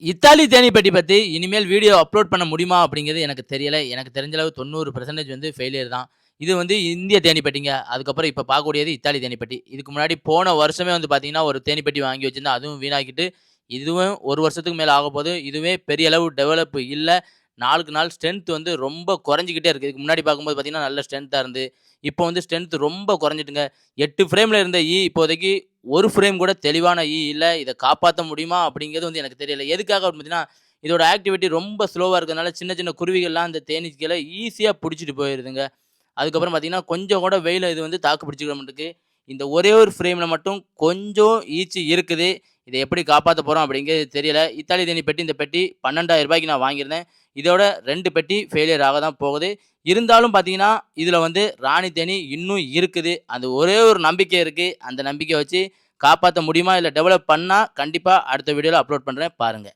Italy தேனீப்பெட்டி பத்தி இனிமேல் video upload பண்ண முடியுமா அப்படிங்கிறது எனக்கு தெரியல. எனக்கு தெரிஞ்ச அளவு 90% வந்து ஃபெயிலியர் தான். இது வந்து இந்திய தேனீப்பெட்டிங்க. அதுக்கப்புறம் இப்ப பார்க்கக்கூடியது இத்தாலி தேனீப்பெட்டி. இதுக்கு முன்னாடி போன வருஷமே வந்து பார்த்தீங்கன்னா, ஒரு தேனீப்பெட்டி வாங்கி வச்சிருந்தேன். அதுவும் வீணாக்கிட்டு, இதுவும் 1 வருஷத்துக்கு மேல ஆகப்போது. இதுவே பெரிய அளவு டெவலப் இல்ல. நாளுக்கு நாள் ஸ்ட்ரென்த் வந்து ரொம்ப குறைஞ்சுக்கிட்டே இருக்கு. இதுக்கு முன்னாடி பார்க்கும்போது பார்த்தீங்கன்னா, நல்ல ஸ்ட்ரென்த்தா இருந்து, இப்போ வந்து ஸ்ட்ரென்த் ரொம்ப குறைஞ்சுட்டுங்க. 8 ஃப்ரேம்ல இருந்த இப்போதைக்கு 1 ஃப்ரேம் கூட தெளிவான இல்ல. இத காப்பாத்த முடியுமா? அப்படிங்கிறது வந்து எனக்கு தெரியல. எதுக்காக அப்படின்னு பார்த்தீங்கன்னா, இதோட ஆக்டிவிட்டி ரொம்ப ஸ்லோவா இருக்கிறதுனால, சின்ன சின்ன குருவிகள்லாம் அந்த தேனீக்கள ஈஸியா புடிச்சிட்டு போயிருதுங்க. அதுக்கப்புறம் பார்த்தீங்கன்னா, கொஞ்சம் கூட வெயில இது வந்து தாக்கு பிடிச்சுக்கிட மாட்டுக்கு. இந்த ஒரே ஒரு ஃப்ரேம்ல மட்டும் கொஞ்சம் ஈச்சி இருக்குது. இத எப்படி காப்பாத்த போறோம் அப்படிங்கிறது தெரியல. இத்தாலி தேனீ பெட்டி இந்த பெட்டி ரூ. 12,000க்கு நான் வாங்கியிருந்தேன். இதோட 2 பெட்டி ஃபெயிலியர் ஆக தான் போகுது. இருந்தாலும் பார்த்தீங்கன்னா, இதுல வந்து ராணி தேனீ இன்னும் இருக்குது. அந்த ஒரே ஒரு நம்பிக்கை இருக்கு. அந்த நம்பிக்கைய வச்சு காப்பாத்த முடியுமா? இல்ல டெவலப் பண்ணா கண்டிப்பா அடுத்த வீடியோல அப்லோட் பண்றேன் பாருங்க.